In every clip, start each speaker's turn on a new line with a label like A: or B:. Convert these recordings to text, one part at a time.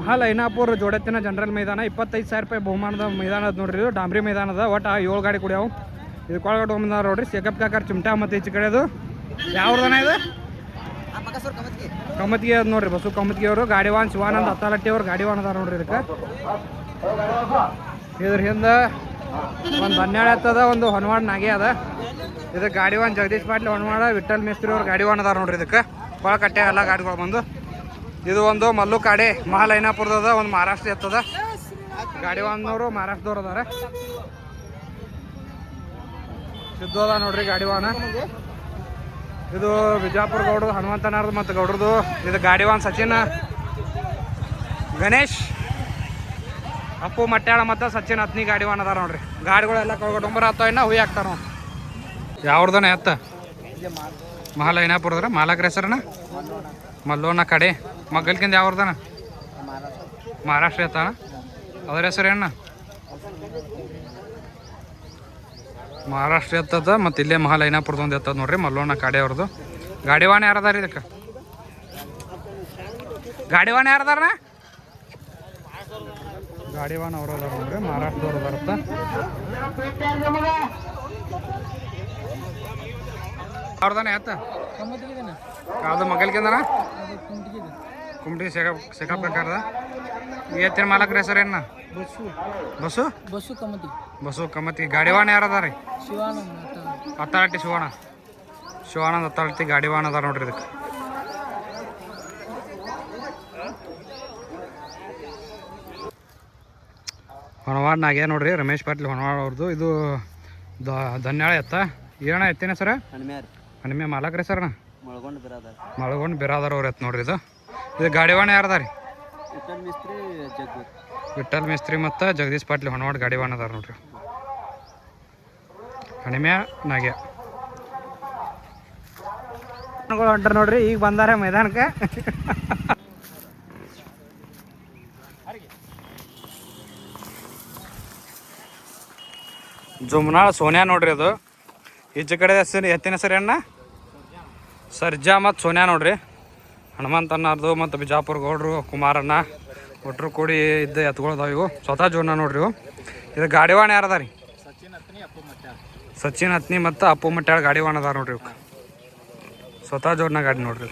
A: ಮಹಾಲ್ Ainapur ಜೋಡತ್ತಿನ general ಮೈದಾನ 25,000 ರೂಪಾಯಿ ಬಹುಮಾನದ ಮೈದಾನ ಅದ ನೋಡ್ರಿ. ಇದು ಡಾಂಬ್ರಿ ಮೈದಾನದ ಒಟ್ಟು 7 ಗಾಡಿ ಕುಡಿಯವು. ಇದು ಕೊಳಗಡೆ ಹೋಗ್ಬಂದಾರ ನೋಡ್ರಿ. ಸೇಕಪ್ ಕಾಕರ್ ಚಿಮಟಾ ಮತ್ತು ಈಚೆ ಕಡೆ ಅದು ಯಾವ್ದನ ಇದು ಕಮತ್ಗಿ ಅದ ನೋಡ್ರಿ. ಬಸ್ಸು ಕಮತ್ಗಿ ಅವರು ಗಾಡಿವಾನ್ ಶಿವಾನಂದ್ ಅತ್ತಾಲಟ್ಟಿ ಅವ್ರು ಗಾಡಿವಾನ್ ಅದಾರ ನೋಡ್ರಿ. ಇದಕ್ಕೆ ಇದ್ರ ಹಿಂದೆ ಒಂದು 12 ಎತ್ತದ, ಒಂದು ಹೊನವಾಡ ನಾಗೆ ಅದ. ಇದಕ್ಕೆ ಗಾಡಿವಾನ್ ಜಗದೀಶ್ ಪಾಟ್ಲಿ ಹೊನವಾಡ, ವಿಠಲ್ ಮೇಸ್ತ್ರಿ ಅವ್ರು ಗಾಡಿವಾನ್ ಅದಾರ ನೋಡ್ರಿ. ಇದಕ್ಕೆ ಭಾಳ ಕಟ್ಟೆ ಎಲ್ಲ ಗಾಡಿಗಳು ಬಂದು. ಇದು ಒಂದು ಮಲ್ಲು ಕಾಡೆ ಮಹಾಲ್ ಐನಾಪುರದ ಒಂದು ಮಹಾರಾಷ್ಟ್ರ ಎತ್ತದ. ಗಾಡಿವಾನವರು ಮಹಾರಾಷ್ಟ್ರದವ್ರು ಅದಾರ. ಸಿದ್ದು ಅದ ನೋಡ್ರಿ ಗಾಡಿವಾನ. ಇದು ಬಿಜಾಪುರ ಗೌಡ್ರು ಹನುಮಂತನಾರ್ದು ಮತ್ತು ಗೌಡ್ರದು. ಇದು ಗಾಡಿವಾನ್ ಸಚಿನ್, ಗಣೇಶ್, ಅಪ್ಪು ಮಟ್ಯಾಳ ಮತ್ತು ಸಚಿನ್ ಹತ್ನಿ ಗಾಡಿವಾನ್ ಅದಾರ ನೋಡ್ರಿ. ಗಾಡಿಗಳೆಲ್ಲ ಕೊಳಗಡೊಂಬರ ಹತ್ತೋ ಇನ್ನ ಹುಯಿ ಹಾಕ್ತಾರ ನೋಡಿ. ಯಾವ್ದನ ಎತ್ತ ಮಹಾಲ್ ಐನಾಪುರದ್ರ ಮಾಲಕ್ರ ಹೆಸರನ ಮಲ್ಲೋನ ಕಡೆ ಮಗ್ಗಲ್ಕಿಂದ ಯಾವ್ದನ ಮಹಾರಾಷ್ಟ್ರ ಎತ್ತಾನ. ಅದ್ರ ಹೆಸರು ಏನ ಮಹಾರಾಷ್ಟ್ರ ಎತ್ತದ. ಮತ್ತು ಇಲ್ಲೇ ಮಹಾಲ್ ಐನಾಪುರದ ಒಂದು ಎತ್ತದ ನೋಡ್ರಿ ಮಲ್ಲೋನ ಕಾಡೆ ಅವ್ರದ್ದು. ಗಾಡಿವಾನ ಯಾರದಾರ ಇದಕ್ಕೆ? ಗಾಡಿವಾನ ಯಾರದಾರ? ಗಾಡಿವಾನ ಅವ್ರು ಅದಾರ ನೋಡ್ರಿ, ಮಹಾರಾಷ್ಟ್ರದವ್ರು ಬರುತ್ತ. ಅವ್ರದಾನ ಎತ್ತ ಅದು ಮಗಲ್ಕಿಂದನ ಕುಮಟಿ ಶೇಖಪ್ ಬೇಕಾರದ. ಎತ್ತಿನ ಮಾಲಕ್ರ ಹೆಸರು ಏನ? Bus bus Kamati. ಗಾಡಿವಾನ ಯಾರದಾರ? ಅತ್ತಾಳಟ್ಟಿ ಶಿವಾನಂದ್ ಅತ್ತಾಳಟ್ಟಿ ಗಾಡಿವಾನ ಅದಾರ ನೋಡ್ರಿ. ಇದಕ್ಕೆ ಹೊನವಾಡ ನಾಗೆ ನೋಡ್ರಿ, ರಮೇಶ್ ಪಾಟೀಲ್ ಹೊನವಾಡ ಅವ್ರದ್ದು. ಇದು ಧನ್ಯಾಳ ಎತ್ತ. ಏನ ಎತ್ತಿನ ಸರ? ಹನುಮೆ ಮಾಲಕ್ರ ಹೆಸರನ ಮಳಗೊಂಡು ಬಿರಾದಾರ ಅವ್ರ ಎತ್ತ ನೋಡ್ರಿ. ಇದು ಗಾಡಿವಾನ ಯಾರದಾರಿ? ವಿಠಲ್ ಮಿಸ್ತ್ರಿ ಮತ್ತು ಜಗದೀಶ್ ಪಾಟ್ಲಿ ಹೊನವಾಡ ಗಾಡಿವಾನ ಅದಾರ ನೋಡ್ರಿ. ಹಣಿಮ್ಯಾ ನಾಗ್ಯ ಹೊಂಟಾರ ನೋಡ್ರಿ. ಈಗ ಬಂದಾರ ಮೈದಾನಕ್ಕೆ. ಜುಮ್ನಾಳ್ ಸೋನ್ಯಾ ನೋಡ್ರಿ. ಅದು ಈಚೆ ಕಡೆ ಹೆಸರು ಎತ್ತಿನ ಹೆಸರು ಅಣ್ಣ ಸರ್ಜಾ ಮತ್ತು ಸೋನ್ಯಾ ನೋಡ್ರಿ. ಹನುಮಂತಣ್ಣರ್ದು ಮತ್ತು ಬಿಜಾಪುರ ಗೌಡ್ರು ಕುಮಾರಣ್ಣ ಒಟ್ಟರು ಕೂಡಿ ಇದ್ದ ಎತ್ಕೊಳ್ದಾವ. ಇವು ಸ್ವತಃ ಜೋನ ನೋಡ್ರಿ. ಇವು ಇದು ಗಾಡಿವಾಣ ಯಾರದ ರೀ? ಸಚಿನ್ ಹತ್ನಿ ಮತ್ತು ಅಪ್ಪು ಮಟ್ಯಾಳ ಗಾಡಿವಾಣ ಅದಾರ ನೋಡ್ರಿ. ಇವ್ಕೆ ಸ್ವತಃ ಜೋರ್ನ ಗಾಡಿ ನೋಡ್ರಿ.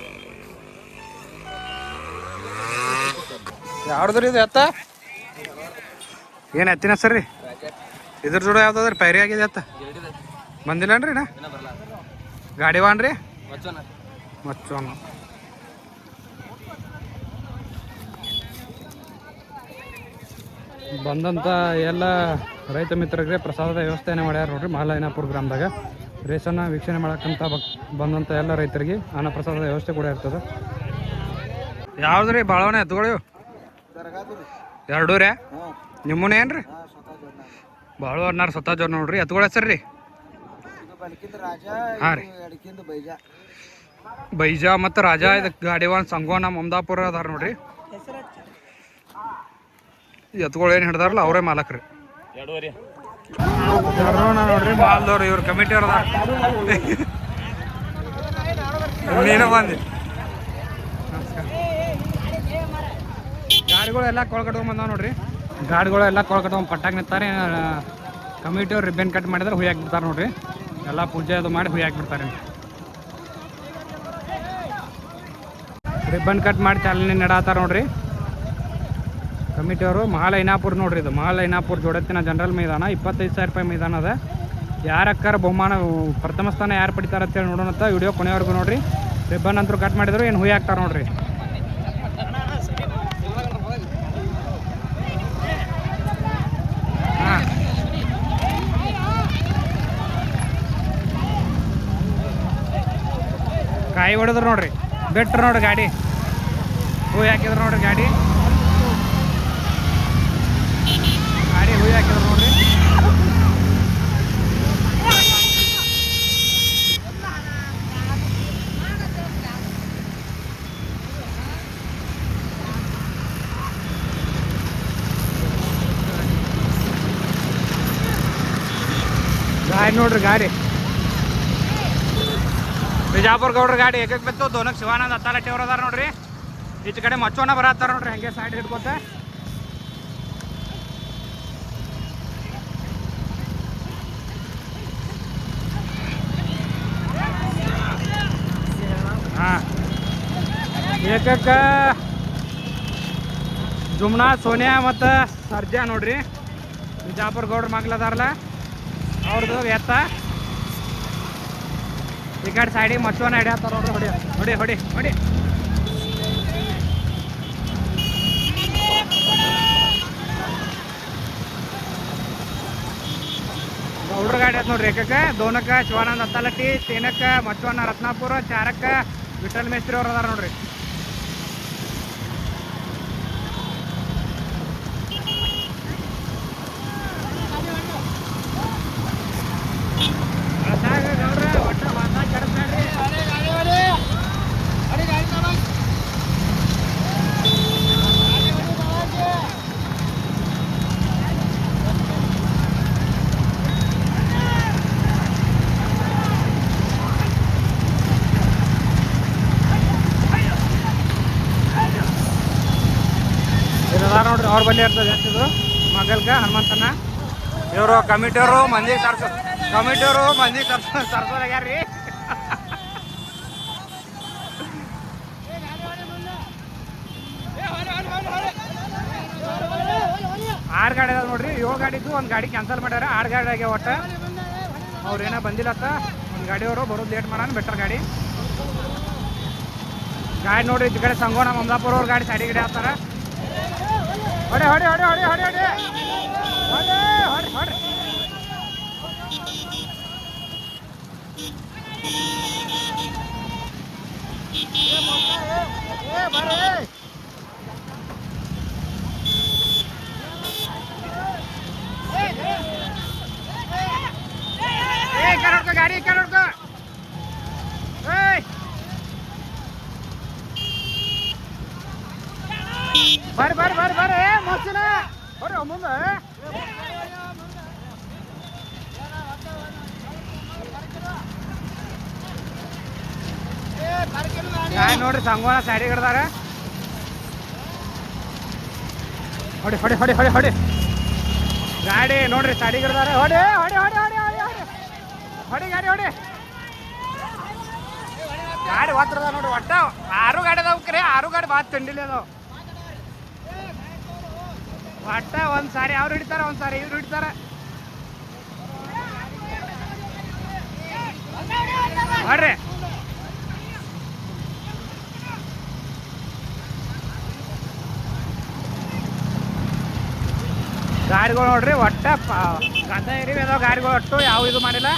A: ಯಾವ್ದ್ರಿ ಇದು ಎತ್ತ? ಏನು ಎತ್ತಿನ ಹೆಸರು ರೀ? ಇದ್ರ ಜೋಡ ಯಾವ್ದಾದ್ರಿ ಪೈರಿ ಆಗಿದೆ ಎತ್ತ? ಬಂದಿಲ್ಲನ್ರಿ ನಾ ಗಾಡಿವಾನ್ ರೀ ಮಚ್ಚೋನ. ಬಂದಂಥ ಎಲ್ಲ ರೈತ ಮಿತ್ರರಿಗೆ ಪ್ರಸಾದದ ವ್ಯವಸ್ಥೆನೇ ಮಾಡ್ಯಾರ ನೋಡ್ರಿ. ಮಹಾಲ್ ಐನಾಪುರ ಗ್ರಾಮದಾಗ ರೇಸನ್ನ ವೀಕ್ಷಣೆ ಮಾಡಕ್ಕಂತ ಬಂದಂಥ ಎಲ್ಲ ರೈತರಿಗೆ ಅನ್ನ ಪ್ರಸಾದದ ವ್ಯವಸ್ಥೆ ಕೂಡ ಇರ್ತದೆ. ಯಾವ್ದ್ರಿ ಬಾಳವನ ಎತ್ಕೊಳ್ಳಿ? ಎರಡೂ ರೀ ನಿಮ್ಮನೇ ಏನ್ರಿ? ಬಾಳು ಅನ್ನಾರ ಸ್ವತಃ ಜೋರ್ ನೋಡ್ರಿ. ಎತ್ಕೊಳ್ಳಿ ಹೆಸರು ರೀ? ಹಾಂ ರೀ ಬೈಜಾ ಮತ್ತು ರಾಜಾ. ಇದಕ್ಕೆ ಗಾಡಿವಾನ್ ಸಂಗೋನ ಮಮದಾಪುರ ಅದಾರ ನೋಡ್ರಿ. ಎತ್ಗಳು ಏನು ಹಿಡ್ದಾರಲ್ಲ ಅವರೇ ಮಾಲಕ್ರಿ. ನೋಡ್ರಿ ಮಾಲ್ದವ್ರು ಇವ್ರ ಕಮಿಟಿ ಅವ್ರ ನೀನು ಬಂದಿ. ಗಾಡಿಗಳೆಲ್ಲ ಕೊಳಗಟ್ಕೊಂಡ್ ಬಂದಾವ ನೋಡ್ರಿ. ಗಾಡಿಗಳೆಲ್ಲ ಕೊಳಗಟ್ಕೊಂಡ್ ಪಟ್ಟಾಗ ನಿಂತಾರೆ. ಕಮಿಟಿಯವ್ರು ರಿಬ್ಬನ್ ಕಟ್ ಮಾಡಿದ್ರೆ ಹುಯಿ ಹಾಕ್ಬಿಡ್ತಾರೆ ನೋಡ್ರಿ. ಎಲ್ಲ ಪೂಜೆ ಅದು ಮಾಡಿ ಹುಯಿ ಹಾಕ್ಬಿಡ್ತಾರೆ. ರಿಬ್ಬನ್ ಕಟ್ ಮಾಡಿ ಚಾಲನೆ ನಡಾತಾರ ನೋಡ್ರಿ ಕಮಿಟಿಯವರು. ಮಹಾಲ್ ಐನಾಪುರ ನೋಡ್ರಿ. ಇದು ಮಹಾಲ್ ಐನಾಪುರ ಜೋಡತ್ತಿನ ಜನರಲ್ ಮೈದಾನ 25,000 ರೂಪಾಯಿ ಮೈದಾನ ಅದ. ಯಾರಕ್ಕಾರ ಬಹುಮಾನ ಪ್ರಥಮ ಸ್ಥಾನ ಯಾರು ಪಡಿತಾರ ಅಂತೇಳಿ ನೋಡೋಣಂತ ವಿಡಿಯೋ ಕೊನೆವರೆಗೂ ನೋಡ್ರಿ. ರಿಬ್ಬನ್ ಅಂತೂ ಕಟ್ ಮಾಡಿದ್ರು ಏನು ಹುಯಿ ಹಾಕ್ತಾರೆ ನೋಡ್ರಿ. ಹಾಂ ಕಾಯಿ ಹೊಡೆದ್ರು ನೋಡ್ರಿ. ಬಿಟ್ರು ನೋಡ್ರಿ ಗಾಡಿ ಹುಯಿ ಹಾಕಿದ್ರು ನೋಡ್ರಿ. ಗಾಡಿ ಹುಯಿ ಹಾಕಿದ್ರು ನೋಡ್ರಿ. ಗಾಡಿ ನೋಡ್ರಿ. ಗಾಡಿ ಬಿಜಾಪುರ ಗೌಡ್ರ ಗಾಡಿ ಏಕಕ್ಕೆ ಬಿತ್ತು. ದೋನಕ್ಕೆ ಶಿವಾನಂದ್ ಅತ್ತಾಲಟ್ಟಿ ಅವ್ರು ಅದಾರ ನೋಡ್ರಿ. ಈಚೆ ಕಡೆ ಮಚ್ಚೋನ ಬರತ್ತಾರ ನೋಡ್ರಿ ಹಂಗೆ ಸೈಡ್ ಹಿಡ್ಕೋತ. ಹಾಂ ಏಕಕ್ಕ ಜುಮ್ನಾ ಸೋನಿಯಾ ಮತ್ತು ಸರ್ಜಾ ನೋಡ್ರಿ ಬಿಜಾಪುರ ಗೌಡ್ರ ಮಗ್ಲದಾರಲ್ಲ ಅವ್ರದ್ದು ಎತ್ತ. ಈ ಕಡೆ ಸೈಡಿಗೆ ಮಚ್ಚೋನ ಹಿಡಿಯತ್ತಾರ ನೋಡ್ರಿ. ಹೊಡಿ ಹೊಡಿ ಹೊಡಿ ಹೊಡಿ. ಗೌಡ್ರ ಗಾಡಿ ಆಯ್ತು ನೋಡ್ರಿ. ಏಕಕ್ಕೆ ದೋನಕ್ಕೆ ಶಿವಾನಂದ ಹತ್ತಲಟ್ಟಿ, ತೇನಕ್ಕೆ ಮಚ್ಚವನ್ನ ರತ್ನಾಪುರ, ಚಾರಕ್ಕೆ ವಿಠಲ್ ಮೇಸ್ತ್ರಿ ಅವ್ರು ಅದಾರ ನೋಡ್ರಿ. ನೋಡ್ರಿ ಅವ್ರ ಬಲ್ಲಿ ಇರ್ತದೆ ಎಷ್ಟಿದು ಮಗಲ್ಗ ಹನುಮಂತನ. ಇವರು ಕಮಿಟಿಯವರು ಮಂದಿಗೆ ತರ್ಸೋರಾಗ್ಯಾರ್ರಿ. ಆರು ಗಾಡಿ ಅದಾವ ನೋಡ್ರಿ. 7 ಗಾಡಿ ಇದ್ದು ಒಂದು ಗಾಡಿ ಕ್ಯಾನ್ಸಲ್ ಮಾಡ್ಯಾರ. 6 ಗಾಡಿ ಆಗ್ಯಾವ ಒಟ್ಟು. ಅವ್ರೇನೋ ಬಂದಿಲ್ಲತ್ತ. ಒಂದು ಗಾಡಿಯವರು ಬರೋದು ಲೇಟ್ ಮಾಡೋಣ ಬೆಟರ್ ಗಾಡಿ ನೋಡ್ರಿ. ಈ ಕಡೆ ಸಂಗೋಣ ಮಮದಾಪುರ ಅವ್ರ ಗಾಡಿ ಸೈಡಿ ಗಿಡಿ ಹಾಕ್ತಾರ. ಹೊಡೆ ಹೊಡೆ ಹೊಡೆ ಹೊಡೆ ಹೊಡೆ ಹೊಡೆ ಹೊಡೆ ಹೊಡೆ ಹೊಡೆ. ಗಾಡಿ ಬರ್ರಿ ಬರ್ರಿ ಬರ್ರಿ ಬರ್ರಿ ಮಸ್ತಿನ ಬರ್ರಿ ಮುಂದೆ. ನೋಡ್ರಿ ಸಂಗೋಣ ಸೈಡಿಗೆ ಹಿಡ್ದಾರ. ಹೊಡಿ ಹೊಡಿ ಹೊಡಿ ಹೊಡಿ ಹೊಡಿ. ಗಾಡಿ ನೋಡ್ರಿ ಸೈಡಿಗೆ ಹಿಡ್ದಾರ. ಹೊಡಿ ಹೊಡಿ ಹೊಡಿ ಹೊಡಿ ಹೊಡಿ ಹೊಡಿ ಹೊಡಿ ಗಾಡಿ ಹೊಡಿ. ಗಾಡಿ ಒತ್ತರದ ನೋಡ್ರಿ. ಒಟ್ಟ 6 ಗಾಡಿ ಅದಾವ ಕರೆ. 6 ಗಾಡಿ ಭಾಳ ತಿಂಡಿಲಿ ಅದಾವ. ಒಟ್ಟ ಒಂದ್ ಸಾರಿ ಅವ್ರು ಹಿಡಿತಾರ, ಒಂದ್ ಸಾರಿ ಇವ್ರು ಹಿಡಿತಾರ. ಬರ್ರಿ ಗಾಡಿಗಳು ನೋಡ್ರಿ. ಒಟ್ಟ ಗದ್ದ ಏರಿ ಅದಾವ ಗಾಡಿಗಳು. ಒಟ್ಟು ಯಾವ ಇದು ಮಾಡಿಲ್ಲ.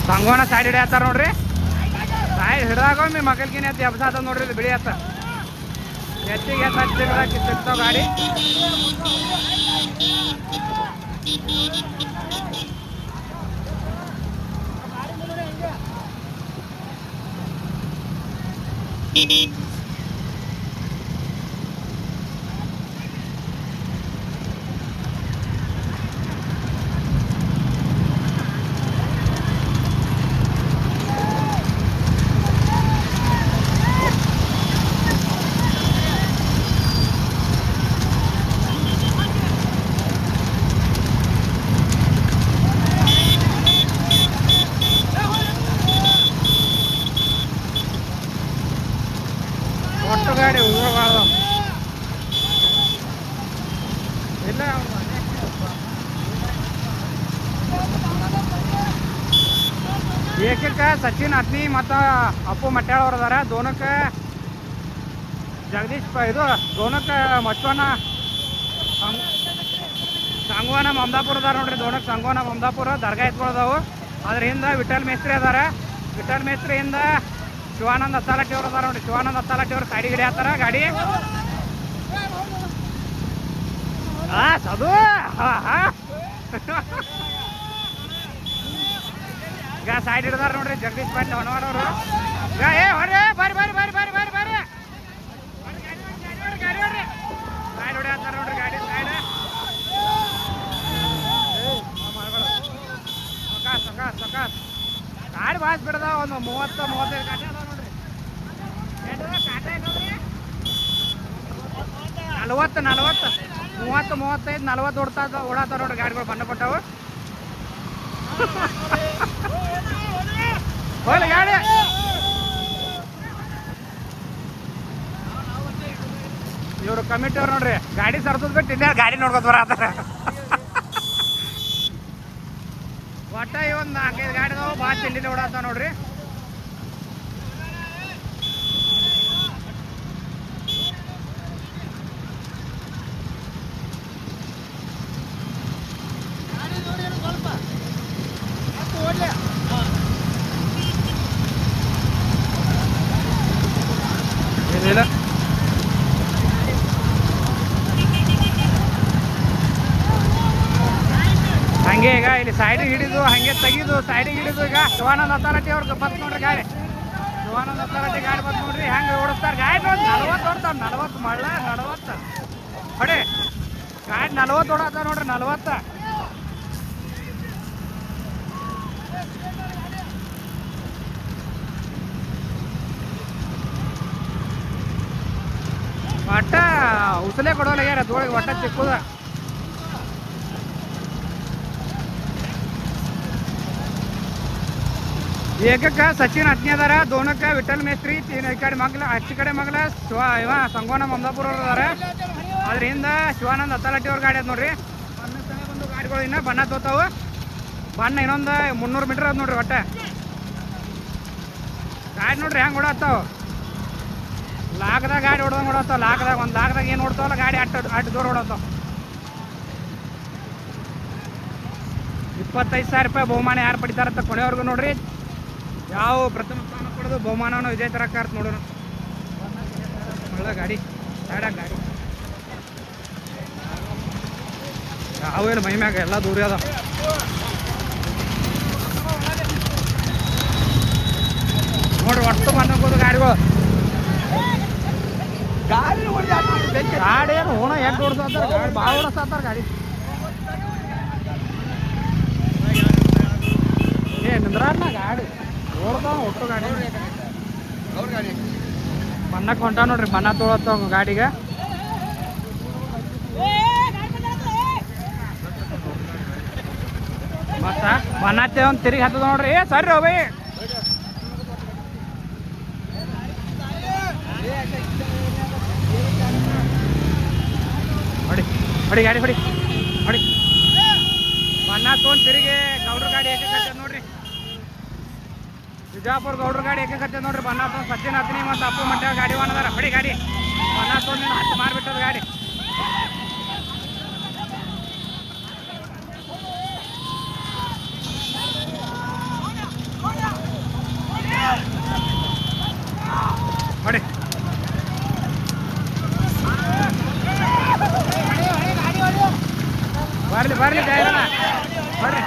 A: ಸಂಗೋಣ ಸೈಡ್ ಹಿಡಿಯತ್ತಾರ ನೋಡ್ರಿ. ಸೈಡ್ ಹಿಡ್ದಾಗೊಮ್ಮೆ ಮಗಲ್ಗಿನ ಎತ್ತಿ ಎಬ್ಸಾತ ನೋಡ್ರಿ. ಇದು ಬಿಳಿ ಎತ್ತ ಎತ್ತಿಗೆ ಸಿಗ್ತಾವ ಗಾಡಿ. ಒಟ್ಟು ಗಾಡಿ ಇಲ್ಲ. ಏಕಕ್ಕೆ ಸಚಿನ್ ಅತ್ನಿ ಮತ್ತು ಅಪ್ಪು ಮಟ್ಯಾಳ ಅವ್ರು ಅದಾರ. ದೋನಕ್ಕೆ ಜಗದೀಶ್ ಇದು ದೋನಕ್ಕೆ ಮಚ್ಚವನ ಸಂಗೋನ ಮಮದಾಪುರ ಅದಾರ ನೋಡ್ರಿ. ದೋನಕ್ಕೆ ಸಂಗೋನ ಮಮದಾಪುರ ದರ್ಗಾ ಎತ್ಕೊಳ್ಳೋದವು. ಅದ್ರ ಹಿಂದೆ ವಿಠಲ್ ಮೇಸ್ತ್ರಿ ಅದಾರ. ವಿಠಲ್ ಮೇಸ್ತ್ರಿಯಿಂದ ಶಿವಾನಂದ ಹತ್ತಾಲಟ್ಟಿ ಅವ್ರು ಅದಾರ ನೋಡ್ರಿ. ಶಿವಾನಂದ ಹತ್ತಾಲಟ್ಟಿ ಅವ್ರು ಸೈಡಿಗೆ ಹಿಡಿಯತ್ತಾರ ಗಾಡಿ. ಸದು ಈಗ ಸೈಡ್ ಹಿಡ್ದಾರ ನೋಡ್ರಿ ಜಗದೀಶ್ ಪಾಟೀಲ್ ಹೊಣವಾಡವ್ರು. ಏ ಹೊಡ್ರಿ ಬರ್ರಿ ಬರ್ರಿ ಬರ್ರಿ ಬರ್ರಿ ಬರ್ರಿ ಬರ್ರಿ ಗಾಡಿ ಹೊಡಿ ಗಾಡಿ ಹೊಡ್ರಿ. ಸೈಡ್ ಹೊಡಿಯತ್ತಾರ ನೋಡ್ರಿ ಗಾಡಿ ಸೈಡ್. ಭಾಳ ಬಿಡದ ಒಂದು 30-35 ಕಾಟೆ ಅದಾವ ನೋಡ್ರಿ. 40-35 ಓಡಾತಾವ ನೋಡ್ರಿ ಗಾಡಿಗಳು ಬಣ್ಣ ಕೊಟ್ಟಾವು. ಹೋಗ್ಲಿ ಗಾಡಿ ಇವರು ಕಮಿಟಿ ಅವ್ರು ನೋಡ್ರಿ ಗಾಡಿ ಸರ್ಸೋದ್ ಬಿಟ್ಟು ಇಲ್ಲೇ ಗಾಡಿ ನೋಡ್ಕೊತ ಬರತ್ತಾರ. ಒಟ್ಟ ಇವೊಂದು 4-5 ಗಾಡಿ ಅದಾವ ಭಾಳ ತಿಂಡಿಲಿ ಓಡಾತಾವ ನೋಡ್ರಿ. ಇಲ್ಲ ಹಂಗೆ ಈಗ ಇಲ್ಲಿ ಸೈಡಿಗೆ ಹಿಡಿದು ಹಂಗೆ ತೆಗಿದು ಸೈಡಿಗೆ ಹಿಡಿದು ಈಗ ಶಿವಾನಂದ ಅಥಾರಿಟಿ ಅವ್ರಿಗೆ ಬಂತು ನೋಡ್ರಿ ಗಾಡಿ. ಶಿವಾನಂದ ಅಥಾರಿಟಿ ಗಾಡಿ ಬಂತು ನೋಡ್ರಿ ಹೆಂಗೆ ಓಡಿಸ್ತಾರೆ ಗಾಡಿ ನೋಡಿ 40 ಓಡ್ತಾವ 40 ಮಳ್ಳ 40 ಹೊಡಿ ಗಾಡಿ 40 ಓಡಾತಾವ ನೋಡ್ರಿ 40. ಒಟ್ಟ ಉಸಲೆ ಕೊಡೋಲಾಗ್ಯಾರ ಅದ್ರೊಳಗೆ ಒಟ್ಟ ಚಿಕ್ಕದ. ಏಕಕ್ಕೆ ಸಚಿನ್ ಹತ್ತನೇ ಅದಾರ, ದೋನಕ್ಕೆ ವಿಠಲ್ ಮೇಸ್ತ್ರಿ, ಈ ಕಡೆ ಮಗ್ಲ ಹಚ್ಚಿ ಕಡೆ ಮಗ್ಲ ಇವ ಸಂಗೋನ ಮಮದಾಪುರ ಅವ್ರು ಅದಾರ. ಅದರಿಂದ ಶಿವಾನಂದ ಅಥಾರಿಟಿ ಅವ್ರ ಗಾಡಿ ಅದ ನೋಡ್ರಿ. ಬಂದು ಗಾಡಿಗಳು ಇನ್ನ ಬಣ್ಣ ತೋತಾವು. ಬಣ್ಣ ಇನ್ನೊಂದು 300 ಮೀಟರ್ ಅದ ನೋಡ್ರಿ. ಒಟ್ಟ ಗಾಡಿ ನೋಡ್ರಿ ಹೆಂಗೆ ಓಡಾತಾವ. ಲಾಕ್ದಾಗ ಗಾಡಿ ಹೊಡ್ದಂಗೆ ಓಡಾತಾವ. ಒಂದು ಲಾಕ್ದಾಗ ಏನು ಓಡ್ತಾವಲ್ಲ ಗಾಡಿ ಅಟ್ಟು ದೂರ ಓಡಾತಾವ. 25,000 ರೂಪಾಯಿ ಬಹುಮಾನ ಯಾರು ಪಡಿತಾರಂತ ಕೊನೆಯವ್ರಿಗೂ ನೋಡ್ರಿ. ಯಾವ ಪ್ರಥಮ ಸ್ಥಾನ ಕೊಡೋದು ಬಹುಮಾನವನ್ನು ವಿಜಯ ತರಕಾರ್ತ ನೋಡೋಣ. ಒಳ್ಳೆ ಗಾಡಿ ಸೈಡಾಗ ಗಾಡಿ ಯಾವೇನು ಮೈಮ್ಯಾಗ ಎಲ್ಲ ದೂರ ಅದ. ನೋಡ್ರಿ ಒಟ್ಟು ಬಂದೋದು ಗಾಡಿಗಳು. ಗಾಡಿ ಏನು ಓಣ ಎಷ್ಟು ಓಡಿಸ್ತಾರ ಗಾಡಿ ಭಾಳ ಓಡಿಸ್ತಾರ ಗಾಡಿ. ನಿಂದ್ರಣ್ಣ ಗಾಡಿ ಓಡ್ತಾವ ಒಟ್ಟು ಗಾಡಿ ಬಣ್ಣಕ್ಕೆ ಹೊಂಟ ನೋಡ್ರಿ. ಬಣ್ಣ ತೊಳತ್ತಾವ ಗಾಡಿಗೆ. ಮತ್ತ ಬಣ್ಣತ್ತೆ ಒಂದು ತಿರುಗಿ ಹತ್ತದ ನೋಡ್ರಿ. ಸರಿ ಹೋಗಿ ಹೊಡಿ ಹೊಡಿ ಗಾಡಿ ಹೊಡಿ ಹೊಡಿ. ಬಣ್ಣ ತೊಗೊಂಡು ತಿರುಗಿ ಗೌಡ್ರ ಗಾಡಿ ಏಕತ್ತೆ ನೋಡ್ರಿ. ಬಿಜಾಪುರ ಗೌಡ್ರ ಗಾಡಿ ಏಕತ್ತೆ ನೋಡ್ರಿ. ಬಣ್ಣ ತೊಗೊಂಡು ಸಚಿನ್ ಹತ್ತನಿ ಮತ್ತು ಅಪ್ಪು ಮಟ್ಟ ಗಾಡಿ ಅದಾರ. ಹೊಡಿ ಗಾಡಿ ಬಣ್ಣ ತೊಗೊಂಡು ಹತ್ತು ಮಾರ್ಬಿಟ್ಟದ ಗಾಡಿ. ಹೊಡಿ ಬರ್ಲಿ ಬರ್ಲಿ ಜಾಯ್ರಣ ಬರ್ರಿ.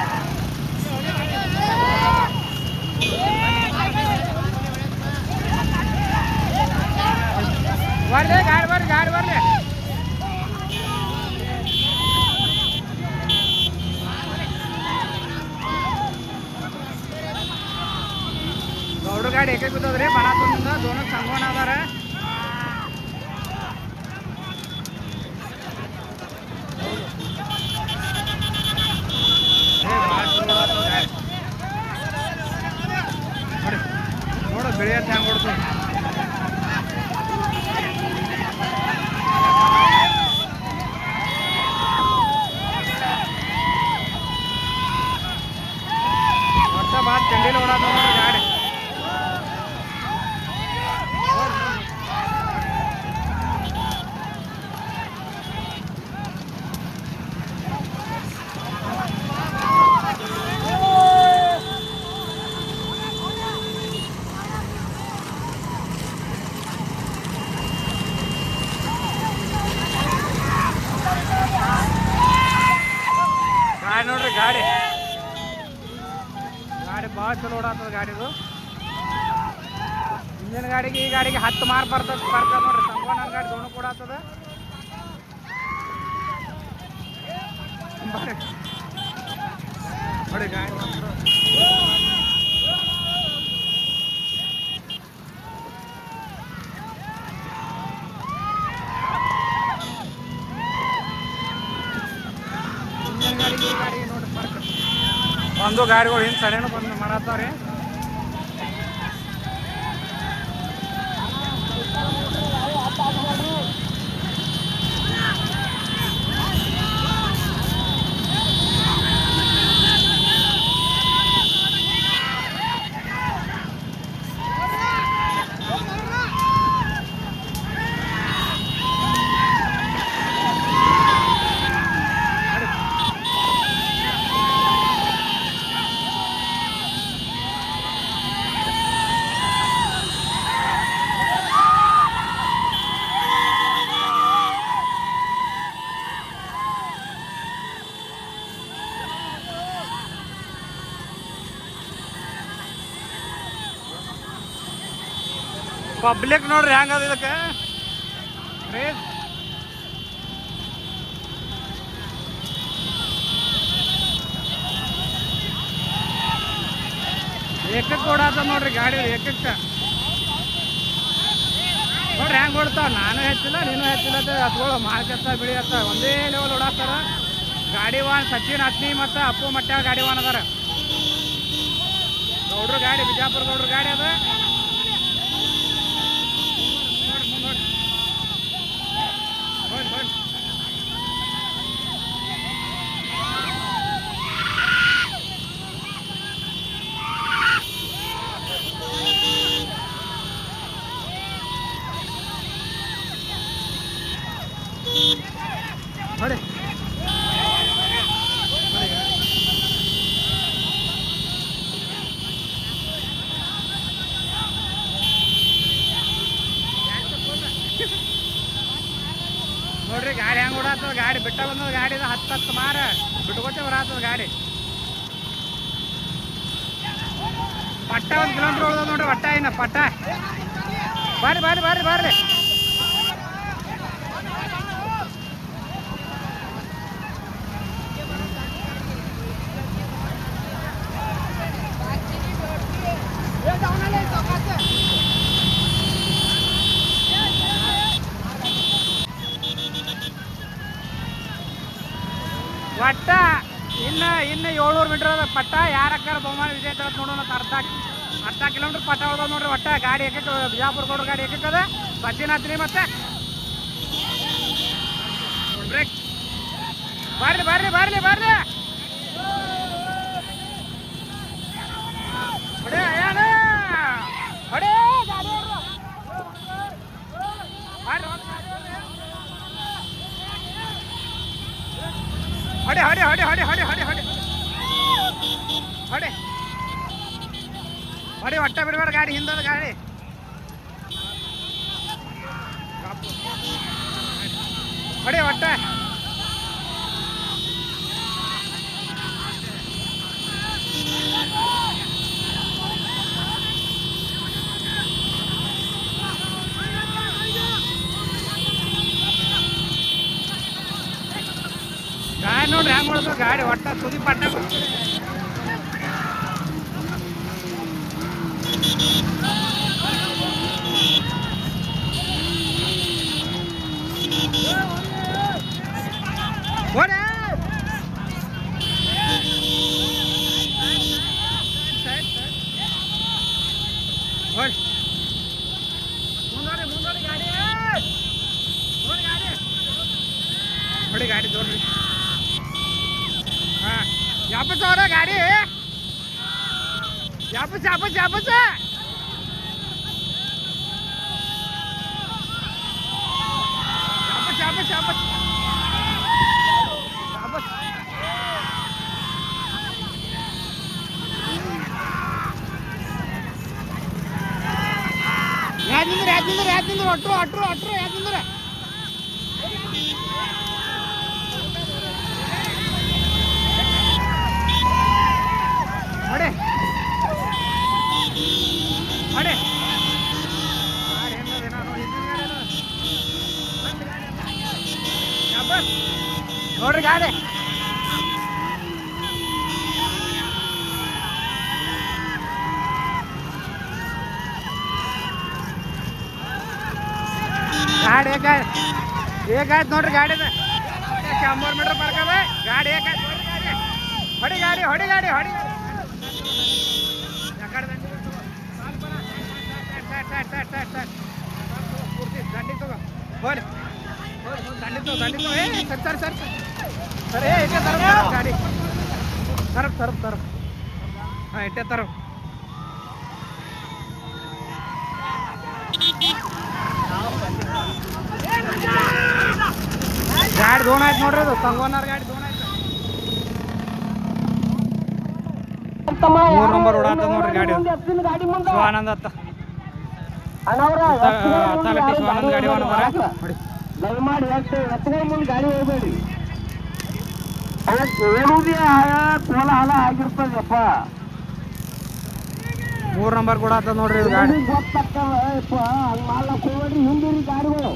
A: ಬರ್ಲಿ ಗಾಡಿ ಬರ್ರಿ ಗಾಡಿ ಬರ್ಲಿ. ಗೌಡ್ರ ಗಾಡಿ ಏಕೆ ಕೂತದ್ರಿ. ಬಣ ತುಂಬಿಂದ ದೋನಕ್ಕೆ ಸಂಗೋಣ ಅದಾರ. ನೋಡ ಬೆಳೆಯತ್ತೆ ಹೆಂಗೆ ಕೊಡ್ತು. ವರ್ಷ ಭಾಳ ಚಂಡಿಲಿ ಓಡಾದ ನೋಡ್ರಿ ಗಾಡಿ. ನೋಡ್ರಿ ಗಾಡಿ ಗಾಡಿ ಭಾಳ ಚಲೋ ಓಡಾತದ ಗಾಡಿದು. ಇಂಜಿನ್ ಗಾಡಿಗೆ ಈ ಗಾಡಿಗೆ 10 ಮಾರ್ಕ್ ಬರ್ತದೆ ನೋಡ್ರಿ. ಸಂಗೋನ ಗಾಡಿ ದೋಣ ಕೊಡಾತದ. ನೋಡಿ ಗಾಡಿ ಗಾಡಿ ನೋಡಿ ಪಾರ್ಕ್ ಒಂದು ಗಾಡಿಗಳು ಹಿಂದೆ ಸರಿನೂ ಬಂದು ಮಾಡತ್ತಾವ್ರಿ. ಪಬ್ಲಿಕ್ ನೋಡ್ರಿ ಹೆಂಗದ ಇದಕ್ಕೆ ಕ್ರೇಜ್. ಏಕಕ್ಕೆ ಓಡಾತ ನೋಡ್ರಿ ಗಾಡಿ, ಏಕಕ್ಕೆ ನೋಡ್ರಿ ಹೆಂಗೆ ಓಡ್ತಾವ. ನಾನು ಹೆಚ್ಚಿಲ್ಲ ನೀನು ಹೆಚ್ಚಿಲ್ಲ ಹತ್ಗಳು ಮಾರ್ಕತ್ತ ಬಿಳಿಯತ್ತ ಒಂದೇ ಲೆವೆಲ್ ಓಡಾಡ್ತಾರ. ಗಾಡಿವಾನ್ ಸಚಿನ್ ಹತ್ನಿ ಮತ್ತು ಅಪ್ಪು ಮಟ್ಟ ಗಾಡಿವಾನ್ ಅದಾರ. ಗೌಡ್ರ ಗಾಡಿ, ಬಿಜಾಪುರ ಗೌಡ್ರ ಗಾಡಿ ಅದ. ನೋಡಿ ನೋಡ್ರಿ ಗಾಡಿ ಹೆಂಗೆ ಓಡಾತದ. ಗಾಡಿ ಬಿಟ್ಟ ಬಂದದ ಗಾಡಿ ಹತ್ತು ಮಾರ ಬಿಟ್ಕೊಟ್ಟೆ ಬರತ್ತದ ಗಾಡಿ. ಪಟ್ಟ 1 ಕಿಲೋಮೀಟ್ರ್ ಉಳ್ದ ನೋಡ್ರಿ ಒಟ್ಟ. ಇನ್ನ ಪಟ್ಟ ಬರ್ರಿ ಬರ್ರಿ ಬರ್ರಿ ಬರ್ರಿ. ಒಟ್ಟ ಇನ್ನು 700 ಮೀಟರ್ ಅದ ಪಟ್ಟ. ಯಾರಕ್ಕಾರ ಬಹುಮಾನ ವಿಜೇತ ನೋಡೋಣ. ಅರ್ಧ ಕಿಲೋಮೀಟರ್ ಪಟ್ಟ ಹೊಡೆದ ನೋಡ್ರಿ ಒಟ್ಟ. ಗಾಡಿ ಏಕಕ್ಕೆ ಬಿಜಾಪುರ ಗೌಡ್ರ ಗಾಡಿ ಏಕಕ್ಕದ ಬಜ್ಜಿನಾತ್ರಿ. ಮತ್ತೆ ಬ್ರೇಕ್ ಬರ್ರಿ ಬರ್ರಿ ಬರ್ರಿ ಬರ್ರಿ. ಹೊಡೆ ಅಯ್ಯಾನ ಹೊಡೆ ಗಾಡಿ ಹೊಡೆ ಹೊಡೆ ಹೊಡೆ ಹೊಡೆ ಹೊಡೆ ಹೊಡೆ ಹೊಡೆ ಹೊಡೆ ಹೊಡೆ ಒಟ್ಟ ಬಿಡಬೇಡ. ಗಾಡಿ ಹಿಂದದ ಗಾಡಿ ಹೊಡೆ ಒಟ್ಟ. ಗಾಡಿ ನೋಡ್ರಿ ಹೆಂಗ್ ಮಾಡೋದು. ಗಾಡಿ ಒಟ್ಟ ತುದಿ ಪಟ್ಟ ಹೊಡೆ ಮುಂದೋಡಿ ಮುಂದೋಡಿ ಗಾಡಿ ನೋಡಿ ಗಾಡಿ ಹೊಡಿ ಗಾಡಿ ನೋಡ್ರಿ. ಹಾಂ ಯಾಪಸ್ ಅವರ ಗಾಡಿ ಯಾಪಸ್ ಯಾಪಸ್ ಯಾಪಸ್ ಯಾಪಸ್ ಯಾಪಸ್ ಯಾಪಸ್ ಯಾಪಸ್. ಯಾದಿಂದ್ರೆ ಅಟ್ರು ಅಟ್ರು ಅಟ್ರು ಯಾದಿಂದ್ರೆ ಹೊಡೆ ಹೊಡೆ ನೋಡ್ರಿ ಗಾಡಿ ಗಾಡಿ ಏಕಾಯ್ತು ನೋಡ್ರಿ. ಗಾಡಿದ 100 ಮೀಟರ್ ಬರ್ಕದ ಗಾಡಿ ಏಕಾಯ್ತು ನೋಡ್ರಿ ಗಾಡಿ. ಹೊಡಿ ಗಾಡಿ ಹೊಡಿ ಗಾಡಿ ಹೊಡಿ ಪೂರ್ತಿ ದಂಡಿ ತಗೋ ಹೋಲಿ ದಂಡಿ ತಗೋ ಸರ್ ಸರ್ ಸರ್ ಇಟ್ಟೆ ತರ ಗಾಡಿ ತರಪ್ ಹಾಂ ಇಟ್ಟೆ ತರಪ್ ಗಾಡಿ ದೋಣ ಆಯ್ತು ನೋಡ್ರಿ ಅದು ಸಂಗೋನಾರ್ ಗಾಡಿ ದೋಣ ಆಯ್ತು 3 ನಂಬರ್ ಓಡಾತ ನೋಡ್ರಿ ಗಾಡಿ ಶಿವಾನಂದ ಅತ್ತ ಶಿವಾನಂದ ಗಾಡಿ ನೋಡಿ
B: ದಯಮಾಡಿ ಎತ್ತುಗಳ ಮುಂದೆ ಗಾಡಿ ಹೋಗ್ಬೇಡಿ ಹೇಳುವುದೇ ಕೋಲಾಹಲ ಆಗಿರ್ತದಪ್ಪ
A: 3 ನಂಬರ್ ಕೂಡ ಆತ ನೋಡ್ರಿ ಇದು ಗಾಡಿ
B: ಗೊತ್ತಾಗ್ತದಪ್ಪ ಹಂಗೆ ಮಾಡ್ಲಕ್ಕೆ ಹೋಗ್ಬೇಡ್ರಿ ಹಿಂದಿರಿ ಗಾಡಿಗಳು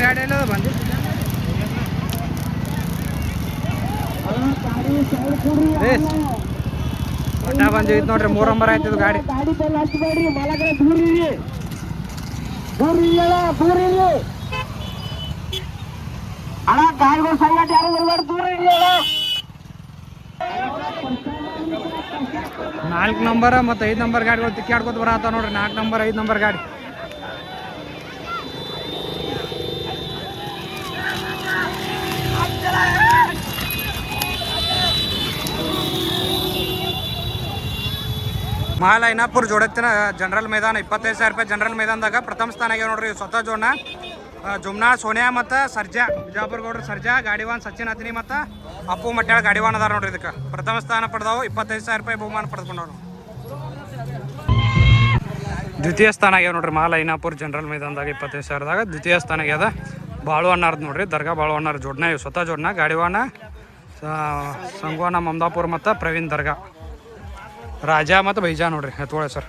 A: ಗಾಡಿ ಎಲ್ಲ ಬಂದು ಒಟ್ಟ ಬಂದಿತ್ತು ನೋಡ್ರಿ 3 ನಂಬರ್ ಆಯ್ತದ ಗಾಡಿ
B: ಗಾಡಿ ಬೆಲ್ಲ ಹಚ್ಚಬೇಡ್ರಿ ಮಲಗಡೆ ದೂರ ಇರಿ ಅಣ್ಣ ಗಾಡಿಗಳು ಸಂಗಟ ಯಾರು ಬರ್ಬಾರ್ದು ದೂರ ಇರಿ
A: 4 ನಂಬರ್ ಮತ್ತು 5 ನಂಬರ್ ಗಾಡಿಗಳು ತಿಕ್ಕಾಡ್ಕೊತ ಬರತ್ತ ನೋಡ್ರಿ 4 ನಂಬರ್ 5 ನಂಬರ್ ಗಾಡಿ ಮಹಾಲೈನಾಪುರ ಜೋಡತ್ತಿನ ಜನರಲ್ ಮೈದಾನ 25,000 ರೂಪಾಯಿ ಜನರಲ್ ಮೈದಾನದಾಗ ಪ್ರಥಮ ಸ್ಥಾನ ಆಗ್ಯಾವ ನೋಡ್ರಿ ಸ್ವತಃ ಜೋಡ್ನ ಜುಮ್ನಾ ಸೋನಿಯಾ ಮತ್ತು ಸರ್ಜಾ ಬಿಜಾಪುರ ಗೌಡ್ರ ಸರ್ಜಾ ಗಾಡಿವಾನ್ ಸಚಿನ್ ಅತ್ನಿ ಮತ್ತು ಅಪ್ಪು ಮಟ್ಯಾಳ ಗಾಡಿವಾನ್ ಅದಾರ ನೋಡ್ರಿ ಇದಕ್ಕೆ ಪ್ರಥಮ ಸ್ಥಾನ ಪಡೆದವು 25,000 ರೂಪಾಯಿ ಬಹುಮಾನ ಪಡೆದುಕೊಂಡವ್ರು ದ್ವಿತೀಯ ಸ್ಥಾನ ಆಗ್ಯಾವ ನೋಡ್ರಿ ಮಹಾಲೈನಾಪುರ ಜನರಲ್ ಮೈದಾನದಾಗ 25,000ದಾಗ ದ್ವಿತೀಯ ಸ್ಥಾನ ಆಗ್ಯದ ಬಾಳು ಅಣ್ಣಾರ್ದು ನೋಡ್ರಿ ದರ್ಗಾ ಬಾಳು ಅಣ್ಣಾರ್ ಜೋಡ್ನ ಇವು ಸ್ವತಃ ಜೋಡ್ನ ಗಾಡಿವಾನ ಸಂಗೋನ ಮಮದಾಪುರ ಮತ್ತು ಪ್ರವೀಣ್ ದರ್ಗಾ ರಾಜಾ ಮತ್ತು ಬೈಜಾ ನೋಡ್ರಿ ಎತ್ಕೊಳ್ಳಿ ಸರ್